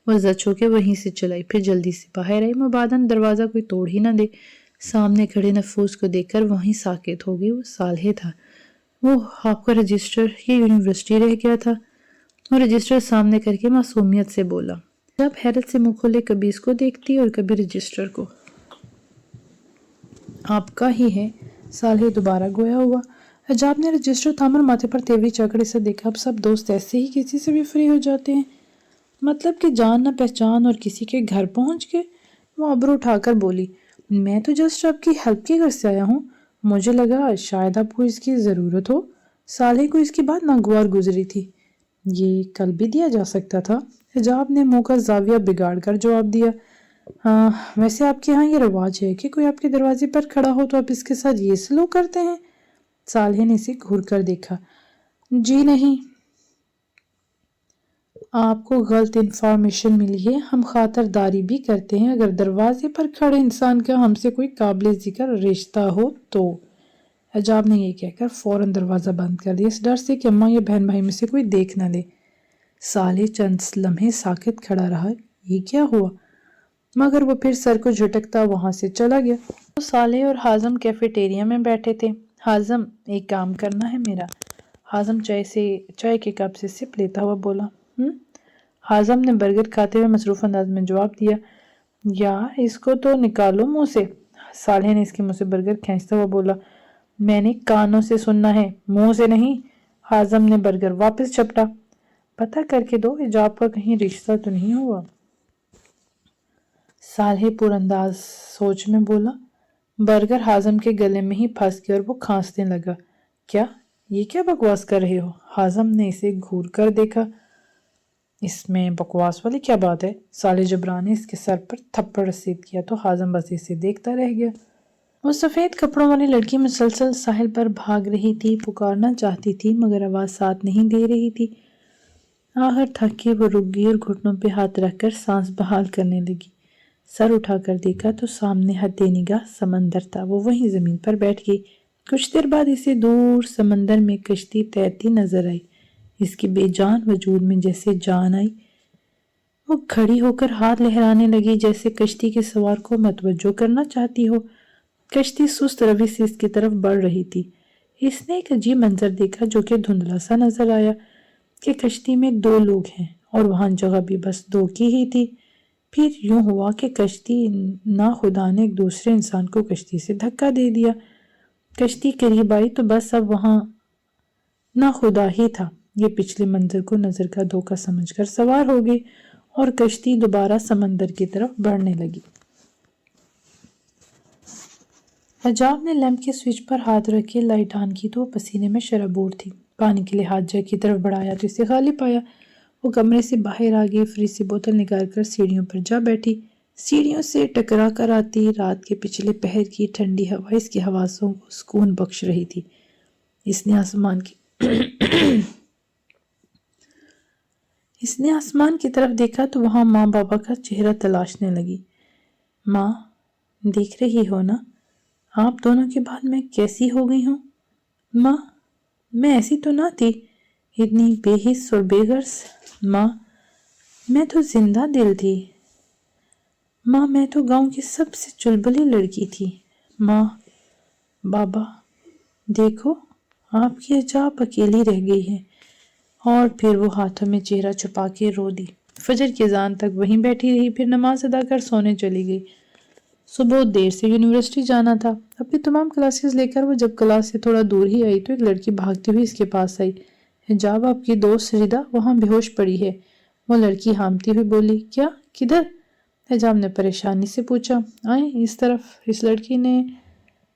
وہ زچ ہو کے وہیں سے چلائی، پھر جلدی سے باہر آئی، مبادن دروازہ کوئی توڑ ہی نہ دے۔ سامنے کھڑے نفوس کو دیکھ کر وہیں ساکت ہو گئی۔ وہ صالح تھا۔ وہ آپ کا رجسٹر، یہ یونیورسٹی رہ گیا تھا۔ وہ رجسٹر سامنے کر کے معصومیت سے بولا۔ جب حیرت سے منہ کھولے کبھی اس کو دیکھتی اور کبھی رجسٹر کو۔ آپ کا ہی ہے؟ صالح دوبارہ گویا ہوا۔ حجاب نے رجسٹر تھامر ماتھے پر تیوری چکڑے سے دیکھا۔ اب سب دوست ایسے ہی کسی سے بھی فری ہو جاتے ہیں؟ مطلب کہ جان نہ پہچان اور کسی کے گھر پہنچ کے؟ وہ ابرو اٹھا کر بولی۔ میں تو جسٹ آپ کی ہیلپ کی غرض سے آیا ہوں، مجھے لگا شاید آپ کو اس کی ضرورت ہو۔ صالح کو اس کی بات ناگوار گزری تھی۔ یہ کل بھی دیا جا سکتا تھا۔ حجاب نے منہ کا زاویہ بگاڑ کر جواب دیا۔ ہاں، ویسے آپ کے ہاں یہ رواج ہے کہ کوئی آپ کے دروازے پر کھڑا ہو تو آپ اس کے ساتھ یہ سلوک کرتے ہیں؟ صالح نے اسے گھور کر دیکھا۔ جی نہیں، آپ کو غلط انفارمیشن ملی ہے، ہم خاطرداری بھی کرتے ہیں اگر دروازے پر کھڑے انسان کا ہم سے کوئی قابل ذکر رشتہ ہو تو۔ حجاب نے یہ کہہ کر فوراً دروازہ بند کر دیا، اس ڈر سے کہ اماں یا بہن بھائی میں سے کوئی دیکھ نہ لے۔ صالح چند لمحے ساکت کھڑا رہا، یہ کیا ہوا؟ مگر وہ پھر سر کو جھٹکتا وہاں سے چلا گیا۔ تو صالح اور حازم کیفیٹیریا میں بیٹھے تھے۔ حازم، ایک کام کرنا ہے میرا۔ حازم چائے کے کپ سے سپ لیتا ہوا بولا۔ حازم نے برگر کھاتے ہوئے مصروف انداز میں جواب دیا۔ یا اس کو تو نکالو منہ سے۔ صالح نے اس کے منہ سے برگر کھینچتا ہوا بولا۔ میں نے کانوں سے سننا ہے، منہ سے نہیں۔ حازم نے برگر واپس چپٹا۔ پتہ کر کے دو، حجاب کا کہیں رشتہ تو نہیں ہوا؟ صالح پر انداز سوچ میں بولا۔ برگر حازم کے گلے میں ہی پھنس گیا اور وہ کھانسنے لگا۔ کیا؟ یہ کیا بکواس کر رہے ہو؟ حازم نے اسے گھور کر دیکھا۔ اس میں بکواس والی کیا بات ہے؟ صالح جبران نے اس کے سر پر تھپڑ رسید کیا تو حازم بس اسے دیکھتا رہ گیا۔ وہ سفید کپڑوں والی لڑکی مسلسل ساحل پر بھاگ رہی تھی، پکارنا چاہتی تھی مگر آواز ساتھ نہیں دے رہی تھی۔ آخر تھک کے وہ رک گئی اور گھٹنوں پہ ہاتھ رکھ کر سانس بحال کرنے لگی۔ سر اٹھا کر دیکھا تو سامنے حد نگاہ سمندر تھا۔ وہ وہیں زمین پر بیٹھ گئی۔ کچھ دیر بعد اسے دور سمندر میں کشتی تیرتی نظر آئی۔ اس کے بے جان وجود میں جیسے جان آئی۔ وہ کھڑی ہو کر ہاتھ لہرانے لگی جیسے کشتی کے سوار کو متوجہ کرنا چاہتی ہو۔ کشتی سست روی سے اس کی طرف بڑھ رہی تھی۔ اس نے ایک عجیب منظر دیکھا جو کہ دھندلا سا نظر آیا کہ کشتی میں 2 لوگ ہیں اور وہاں جگہ بھی بس 2 کی ہی تھی۔ پھر یوں ہوا کہ کشتی ناخدا نے ایک دوسرے انسان کو کشتی سے دھکا دے دیا۔ کشتی قریب آئی تو بس اب وہاں نہ خدا ہی تھا۔ یہ پچھلے منظر کو نظر کا دھوکہ سمجھ کر سوار ہو گئی اور کشتی دوبارہ سمندر کی طرف بڑھنے لگی۔ حجاب نے لیمپ کے سوئچ پر ہاتھ رکھ کے لائٹ آن کی تو وہ پسینے میں شرابور تھی۔ پانی کے لیے ہاتھ جگ کی طرف بڑھایا تو اسے خالی پایا۔ وہ کمرے سے باہر آ گئی، فریج سے بوتل نکال کر سیڑھیوں پر جا بیٹھی۔ سیڑھیوں سے ٹکرا کر آتی رات کے پچھلے پہر کی ٹھنڈی ہوا اس کے حواسوں کو سکون بخش رہی تھی۔ اس نے آسمان کی طرف دیکھا تو وہاں ماں بابا کا چہرہ تلاشنے لگی۔ ماں، دیکھ رہی ہو نا آپ دونوں کے بعد میں کیسی ہو گئی ہوں؟ ماں، میں ایسی تو نہ تھی، اتنی بے حس اور بے غرض۔ ماں، میں تو زندہ دل تھی۔ ماں، میں تو گاؤں کی سب سے چلبلی لڑکی تھی۔ ماں، بابا، دیکھو آپ کی حجاب اکیلی رہ گئی ہے۔ اور پھر وہ ہاتھوں میں چہرہ چھپا کے رو دی۔ فجر کی اذان تک وہیں بیٹھی رہی، پھر نماز ادا کر سونے چلی گئی۔ صبح دیر سے یونیورسٹی جانا تھا۔ اپنی تمام کلاسز لے کر وہ جب کلاس سے تھوڑا دور ہی آئی تو ایک لڑکی بھاگتی ہوئی اس کے پاس آئی۔ حجاب، آپ کی دوست ردا وہاں بے ہوش پڑی ہے۔ وہ لڑکی ہامتی ہوئی بولی۔ کیا؟ کدھر؟ حجاب نے پریشانی سے پوچھا۔ آئیں اس طرف۔ اس لڑکی نے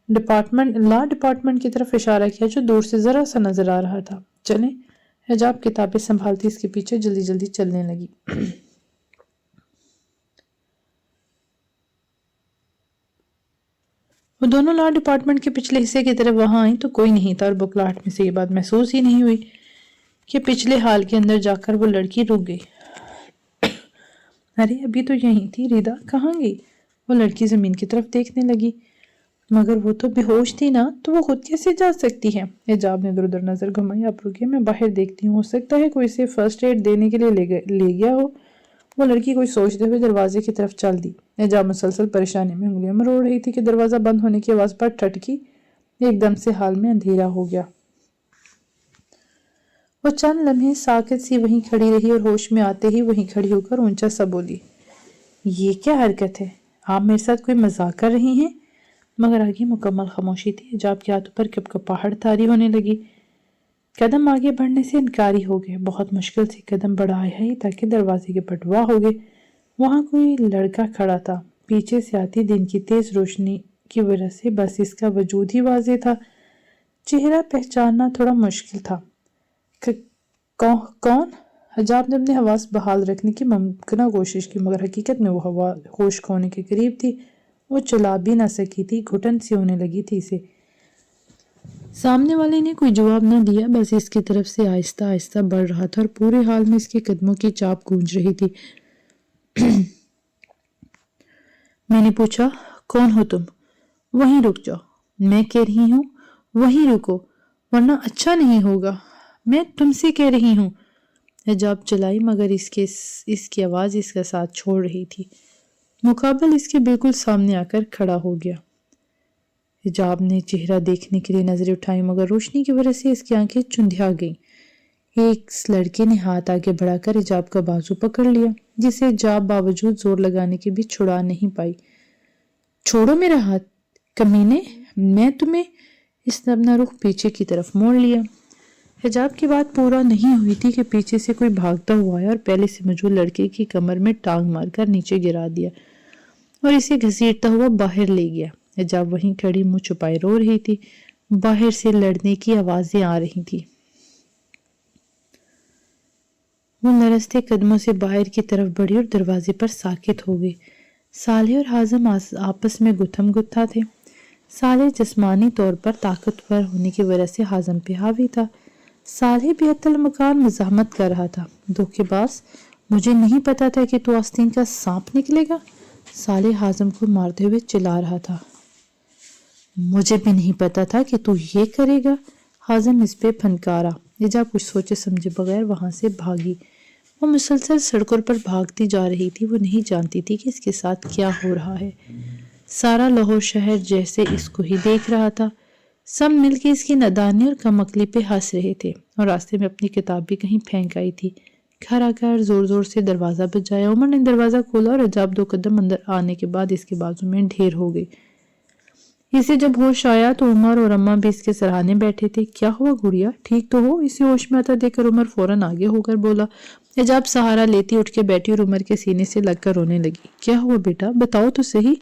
لا ڈپارٹمنٹ کی طرف اشارہ کیا جو دور سے ذرا سا نظر آ رہا تھا۔ چلیں۔ حجاب کتابیں سنبھالتی اس کے پیچھے جلدی جلدی چلنے لگی۔ وہ دونوں لا ڈپارٹمنٹ کے پچھلے حصے کی طرف وہاں آئیں تو کوئی نہیں تھا اور بکلاہٹ میں سے یہ بات محسوس ہی نہیں ہوئی کہ پچھلے ہال کے اندر جا کر وہ لڑکی رک گئی۔ ارے ابھی تو یہیں تھی، ردا کہاں گئی؟ وہ لڑکی زمین کی طرف دیکھنے لگی۔ مگر وہ تو بے ہوش تھی نا، تو وہ خود کیسے جا سکتی ہے؟ حجاب نے ادھر ادھر نظر گھمائی۔ آپ رکیے، میں باہر دیکھتی ہوں، ہو سکتا ہے کوئی اسے فرسٹ ایڈ دینے کے لیے لے گیا ہو۔ وہ لڑکی کوئی سوچتے ہوئے دروازے کی طرف چل دی۔ حجاب مسلسل پریشانی میں انگلیاں مروڑ رہی تھی کہ دروازہ بند ہونے کی آواز پر ٹھٹکی۔ ایک دم سے حال میں اندھیرا ہو گیا۔ وہ چند لمحے ساکت سی وہیں کھڑی رہی اور ہوش میں آتے ہی وہیں کھڑی ہو کر اونچا سا بولی۔ یہ کیا حرکت ہے؟ آپ میرے ساتھ کوئی مذاق کر رہی ہیں؟ مگر آگے مکمل خاموشی تھی۔ حجاب کے ہاتھوں پر کپکپاہٹ طاری ہونے لگی۔ قدم آگے بڑھنے سے انکاری ہو گئے۔ بہت مشکل سے قدم بڑھایا ہی تاکہ دروازے کے پٹوا ہو گئے۔ وہاں کوئی لڑکا کھڑا تھا۔ پیچھے سے آتی دن کی تیز روشنی کی وجہ سے بس اس کا وجود ہی واضح تھا۔ چہرہ پہچاننا تھوڑا مشکل تھا۔ کون؟ حجاب نے اپنے حواس بحال رکھنے کی ممکنہ کوشش کی، مگر حقیقت میں وہ ہوا ہوش کھونے کے قریب تھی۔ وہ چلا بھی نہ سکی تھی، گھٹن سی ہونے لگی تھی اسے۔ سامنے والے نے کوئی جواب نہ دیا، بس اس کی طرف سے آہستہ آہستہ بڑھ رہا تھا اور پورے حال میں اس کے قدموں کی چاپ گونج رہی تھی۔ میں نے پوچھا، کون ہو تم؟ وہیں رک جاؤ، میں کہہ رہی ہوں وہیں رکو ورنہ اچھا نہیں ہوگا۔ میں تم سے کہہ رہی ہوں۔ حجاب چلائی مگر اس کی آواز اس کا ساتھ چھوڑ رہی تھی۔ مقابل اس کے بالکل سامنے آ کر کھڑا ہو گیا۔ حجاب نے چہرہ دیکھنے کے لیے نظریں اٹھائیں مگر روشنی کی وجہ سے اس کی آنکھیں چندھیا گئیں۔ ایک لڑکے نے ہاتھ آگے بڑھا کر حجاب کا بازو پکڑ لیا، جسے حجاب باوجود زور لگانے کے بھی چھڑا نہیں پائی۔ چھوڑو میرا ہاتھ، کمینے، میں تمہیں۔ اس نے اپنا رخ پیچھے کی طرف موڑ لیا۔ حجاب کی بات پورا نہیں ہوئی تھی کہ پیچھے سے کوئی بھاگتا ہوا آیا اور پہلے سے موجود لڑکے کی کمر میں ٹانگ مار کر نیچے گرا دیا اور اسے گھسیٹتا ہوا باہر لے گیا۔ حجاب وہیں کھڑی منہ چھپائے رو رہی تھی۔ باہر سے لڑنے کی آوازیں آ رہی تھی۔ وہ لرزتے قدموں سے باہر کی طرف بڑھی اور دروازے پر ساکت ہو گئی۔ صالح اور حازم آپس میں گتھم گتھا تھے۔ صالح جسمانی طور پر طاقتور ہونے کی وجہ سے حازم پہ حاوی تھا۔ صالح بھی حتی المکان مزاحمت کر رہا تھا۔ دھوکے باز، مجھے نہیں پتا تھا کہ تو آستین کا سانپ نکلے گا۔ صالح حازم کو مارتے ہوئے چلا رہا تھا۔ مجھے بھی نہیں پتا تھا کہ تو یہ کرے گا۔ حازم اس پہ پھنکارا۔ حجاب کچھ سوچے سمجھے بغیر وہاں سے بھاگی۔ وہ مسلسل سڑکوں پر بھاگتی جا رہی تھی۔ وہ نہیں جانتی تھی کہ اس کے ساتھ کیا ہو رہا ہے۔ سارا لاہور شہر جیسے اس کو ہی دیکھ رہا تھا۔ سب مل کے اس کی نادانی اور کم عقلی پہ ہنس رہے تھے اور راستے میں اپنی کتاب بھی کہیں پھینک آئی تھی۔ گھر آ کر زور زور سے دروازہ بجایا۔ عمر نے دروازہ کھولا اور حجاب 2 قدم اندر آنے کے بعد اس کے بازو میں ڈھیر ہو گئی۔ اسے جب ہوش آیا تو عمر اور اماں بھی اس کے سراہنے بیٹھے تھے۔ کیا ہوا گڑیا، ٹھیک تو ہو؟ اسے ہوش میں آتا دیکھ کر عمر فوراً آگے ہو کر بولا۔ حجاب سہارا لیتی اٹھ کے بیٹھی اور عمر کے سینے سے لگ کر رونے لگی۔ کیا ہوا بیٹا، بتاؤ تو صحیح،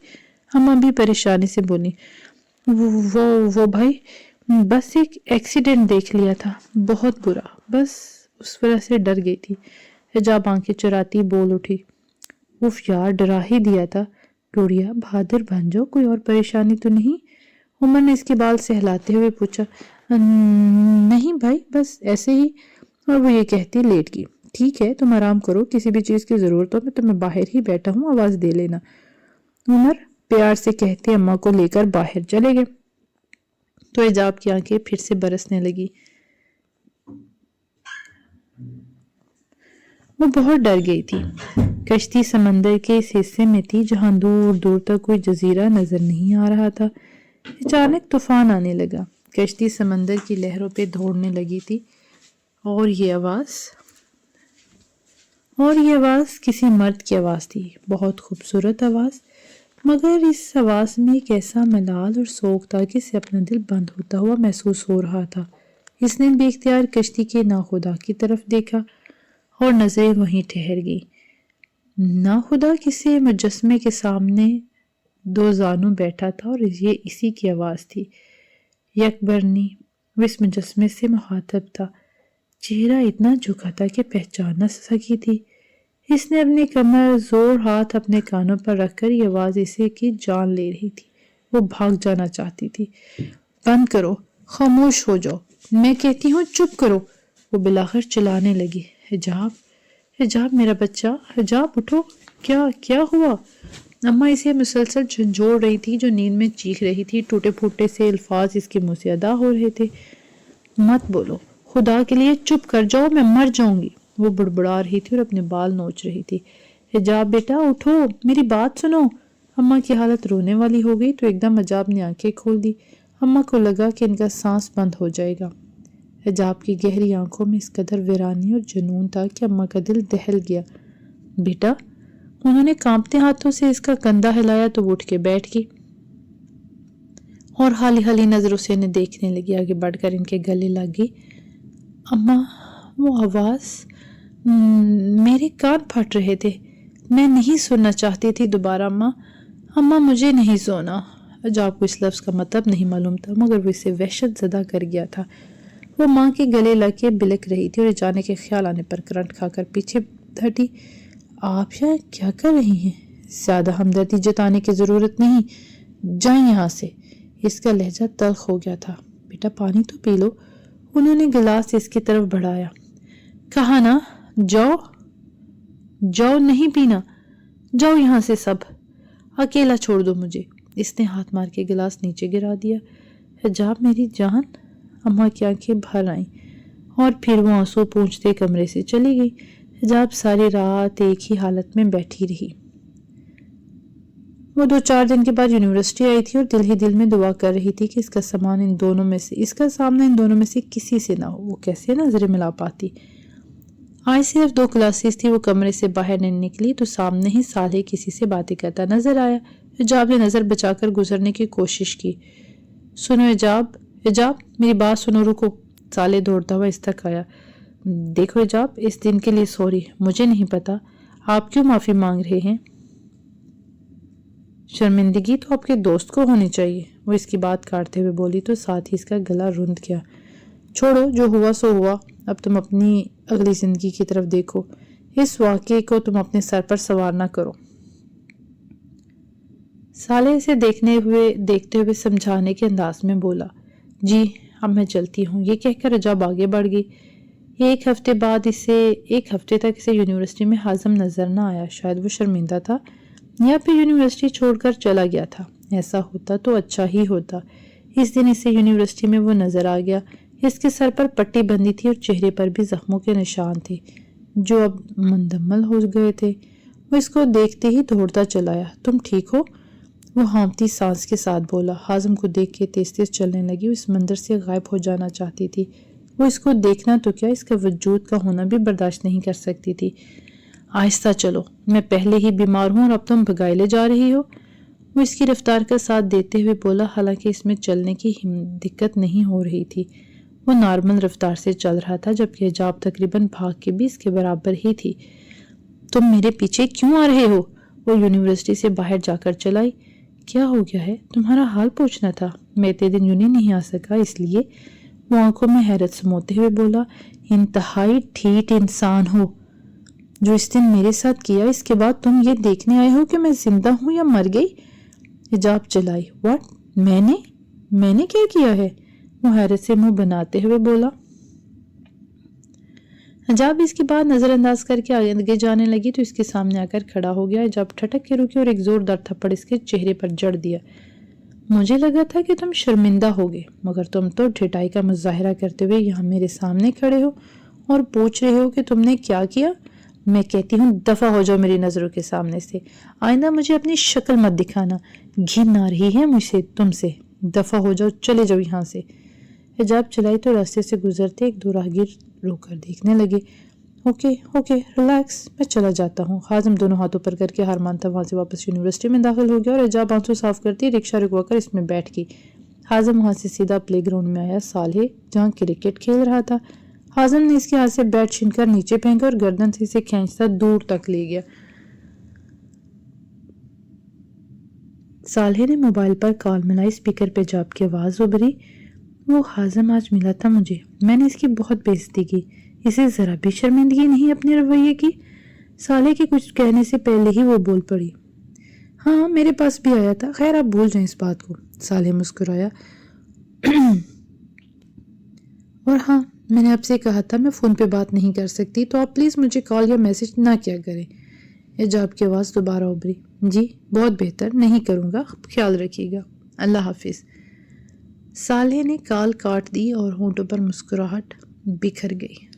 اماں بھی پریشانی سے بولی۔ وہ بھائی، بس ایک ایکسیڈنٹ دیکھ لیا تھا، بہت برا، بس اس وجہ سے ڈر گئی تھی۔ حجاب آنکھیں چراتی بول اٹھی۔ اف یار، ڈرا ہی دیا تھا۔ گڑیا بہادر بن جاؤ، کوئی اور پریشانی تو نہیں؟ عمر نے اس کے بال سہلاتے ہوئے پوچھا۔ نہیں بھائی، بس ایسے ہی۔ اور وہ یہ کہتی لیٹ گئی۔ ٹھیک ہے، تم آرام کرو، کسی بھی چیز کی ضرورت ہو میں تمہیں باہر ہی بیٹھا ہوں، آواز دے لینا، عمر پیار سے کہتے اماں کو لے کر باہر چلے گئے تو حجاب کی آنکھیں پھر سے برسنے لگی۔ وہ بہت ڈر گئی تھی۔ کشتی سمندر کے اس حصے میں تھی جہاں دور دور تک کوئی جزیرہ نظر نہیں آ رہا تھا۔ اچانک طوفان آنے لگا، کشتی سمندر کی لہروں پہ دوڑنے لگی تھی، اور یہ آواز کسی مرد کی آواز تھی، بہت خوبصورت آواز، مگر اس آواز میں ایک ایسا ملال اور سوگ تھا کہ اسے اپنا دل بند ہوتا ہوا محسوس ہو رہا تھا۔ اس نے بے اختیار کشتی کے ناخدا کی طرف دیکھا اور نظریں وہیں ٹھہر گئی۔ ناخدا کسی مجسمے کے سامنے دو زانوں بیٹھا تھا اور یہ اسی کی آواز تھی۔ یکبرنی وہ اس مجسمے سے مخاطب تھا، چہرہ اتنا جھکا تھا کہ پہچان نہ سکی تھی۔ اس نے اپنی کمر زور ہاتھ اپنے کانوں پر رکھ کر یہ آواز اسے کی جان لے رہی تھی۔ وہ بھاگ جانا چاہتی تھی۔ بند کرو، خاموش ہو جاؤ، میں کہتی ہوں چپ کرو، وہ بلاخر چلانے لگی۔ حجاب میرا بچہ، حجاب اٹھو، کیا ہوا؟ اماں اسے مسلسل جھنجھوڑ رہی تھی جو نیند میں چیخ رہی تھی، ٹوٹے پھوٹے سے الفاظ اس کے منہ سے ادا ہو رہے تھے۔ مت بولو، خدا کے لیے چپ کر جاؤ، میں مر جاؤں گی، وہ بڑبڑا رہی تھی اور اپنے بال نوچ رہی تھی۔ حجاب بیٹا اٹھو، میری بات سنو۔ اماں کی حالت رونے والی ہو گئی تو ایک دم حجاب نے آنکھیں کھول دی۔ اماں کو لگا کہ ان کا سانس بند ہو جائے گا۔ حجاب کی گہری آنکھوں میں اس قدر ویرانی اور جنون تھا کہ اماں کا دل دہل گیا۔ بیٹا، انہوں نے کانپتے ہاتھوں سے اس کا کندھا ہلایا تو وہ اٹھ کے بیٹھ گئی اور حالی نظروں سے انہیں دیکھنے لگی، آگے بڑھ کر ان کے گلے لگ گئی۔ اماں، وہ آواز، میرے کان پھٹ رہے تھے، میں نہیں سننا چاہتی تھی دوبارہ۔ اماں مجھے نہیں سونا۔ حجاب کو اس لفظ کا مطلب نہیں معلوم تھا مگر وہ اسے وحشت زدہ کر گیا تھا۔ وہ ماں کے گلے لگ کے بلک رہی تھی اور جانے کے خیال آنے پر کرنٹ کھا کر پیچھے ہٹی۔ آپ یہاں کیا کر رہی ہیں؟ زیادہ ہمدردی جتانے کی ضرورت نہیں، جائیں یہاں سے۔ اس کا لہجہ تلخ ہو گیا تھا۔ بیٹا پانی تو پی لو، انہوں نے گلاس اس کی طرف بڑھایا۔ کہا نا جاؤ، نہیں پینا، جاؤ یہاں سے، سب اکیلا چھوڑ دو مجھے۔ اس نے ہاتھ مار کے گلاس نیچے گرا دیا۔ حجاب میری جان، اماں کی آنکھیں بھر آئیں اور پھر وہ آنسو پونچھتے کمرے سے چلی گئی۔ حجاب ساری رات ایک ہی حالت میں بیٹھی رہی۔ وہ 2-4 دن کے بعد یونیورسٹی آئی تھی اور دل ہی دل میں دعا کر رہی تھی کہ اس کا سامنا ان دونوں میں سے کسی سے نہ ہو۔ وہ کیسے نظریں ملا پاتی؟ آج صرف 2 کلاسز تھی۔ وہ کمرے سے باہر نہیں نکلی تو سامنے ہی صالح کسی سے باتیں کرتا نظر آیا۔ حجاب نے نظر بچا کر گزرنے کی کوشش کی۔ سنو حجاب میری بات سنو، رکو۔ صالح دوڑتا ہوا اس تک آیا۔ دیکھو حجاب، اس دن کے لیے سوری، مجھے نہیں پتا آپ کیوں معافی مانگ رہے ہیں۔ شرمندگی تو آپ کے دوست کو ہونی چاہیے، وہ اس کی بات کاٹتے ہوئے بولی تو ساتھ ہی اس کا گلا رند کیا۔ چھوڑو، جو ہوا سو ہوا، اب تم اپنی اگلی زندگی کی طرف دیکھو، اس واقعے کو تم اپنے سر پر سوار نہ کرو۔ صالح اسے دیکھتے ہوئے سمجھانے کے انداز میں بولا۔ جی اب میں چلتی ہوں، یہ کہہ کر حجاب آگے بڑھ گئی۔ ایک ہفتے تک اسے یونیورسٹی میں ہاضم نظر نہ آیا۔ شاید وہ شرمندہ تھا یا پھر یونیورسٹی چھوڑ کر چلا گیا تھا۔ ایسا ہوتا تو اچھا ہی ہوتا۔ اس دن اسے یونیورسٹی میں وہ نظر آ گیا۔ اس کے سر پر پٹی بندھی تھی اور چہرے پر بھی زخموں کے نشان تھے جو اب مندمل ہو گئے تھے۔ وہ اس کو دیکھتے ہی دوڑتا چلا آیا۔ تم ٹھیک ہو؟ وہ ہانپتی سانس کے ساتھ بولا۔ ہاضم کو دیکھ کے تیز تیز چلنے لگی۔ وہ اس منظر سے غائب ہو جانا چاہتی تھی۔ وہ اس کو دیکھنا تو کیا، اس کا وجود کا ہونا بھی برداشت نہیں کر سکتی تھی۔ آہستہ چلو، میں پہلے ہی بیمار ہوں اور اب تم بھگائے لے جا رہی ہو۔ وہ اس کی رفتار کا ساتھ دیتے ہوئے بولا، حالانکہ اس میں چلنے کی دقت نہیں ہو رہی تھی۔ وہ نارمل رفتار سے چل رہا تھا، جبکہ حجاب تقریباً بھاگ کے بھی اس کے برابر ہی تھی۔ تم میرے پیچھے کیوں آ رہے ہو؟ وہ یونیورسٹی سے باہر جا کر چلائی۔ کیا ہو گیا ہے؟ تمہارا حال پوچھنا تھا۔ میں اتنے دن یونین نہیں آ سکا، اس لیے۔ وہ آنکھوں میں حیرت سموتے ہوئے بولا، انتہائی ٹھیٹ انسان ہو۔ جو اس دن میرے ساتھ کیا، اس کے بعد تم یہ دیکھنے آئے ہو کہ میں زندہ ہوں یا مر گئی؟ حجاب چلائی۔ واٹ؟ میں نے کیا کیا ہے؟ وہ حیرت سے منہ بناتے ہوئے بولا۔ حجاب اس کی بات نظر انداز کر کے آگے جانے لگی تو اس کے سامنے آ کر کھڑا ہو گیا۔ حجاب ٹھٹک کے رکی اور ایک زوردار تھپڑ اس کے چہرے پر جڑ دیا۔ مجھے لگا تھا کہ تم شرمندہ ہوگے، مگر تم تو ڈھٹائی کا مظاہرہ کرتے ہوئے یہاں میرے سامنے کھڑے ہو اور پوچھ رہے ہو کہ تم نے کیا کیا۔ میں کہتی ہوں دفع ہو جاؤ میری نظروں کے سامنے سے۔ آئندہ مجھے اپنی شکل مت دکھانا، گھن آ رہی ہے مجھ سے تم سے۔ دفع ہو جاؤ، چلے جاؤ یہاں سے۔ حجاب چلائی تو راستے سے گزرتے ایک دو راہگیر روک کر دیکھنے لگے۔ اوکے ریلیکس، میں چلا جاتا ہوں۔ حازم دونوں ہاتھوں پر کر کے ہار مانتا وہاں سے واپس یونیورسٹی میں داخل ہو گیا اور حجاب آنسو صاف کرتی رکشہ رکوا کر اس میں بیٹھ گئی۔ حازم وہاں سے سیدھا پلے گراؤنڈ میں آیا، صالح جہاں کرکٹ کھیل رہا تھا۔ حازم نے اس کے ہاتھ سے بیٹ چھین کر نیچے پھینکا اور گردن سے اسے کھینچتا دور تک لے گیا۔ صالح نے موبائل پر کال ملائی، اسپیکر پہ حجاب کی آواز ابھری۔ وہ حازم آج ملا تھا مجھے، میں نے اس کی بہت بے عزتی کی، اسے ذرا بھی شرمندگی نہیں اپنے رویے کی۔ صالح کے کچھ کہنے سے پہلے ہی وہ بول پڑی، ہاں میرے پاس بھی آیا تھا، خیر آپ بھول جائیں اس بات کو۔ صالح مسکرایا، اور ہاں میں نے آپ سے کہا تھا میں فون پہ بات نہیں کر سکتی، تو آپ پلیز مجھے کال یا میسج نہ کیا کریں۔ حجاب کی آواز دوبارہ ابھری، جی بہت بہتر، نہیں کروں گا، خیال رکھیے گا، اللہ حافظ۔ صالح نے کال کاٹ دی اور ہونٹوں پر مسکراہٹ بکھر گئی۔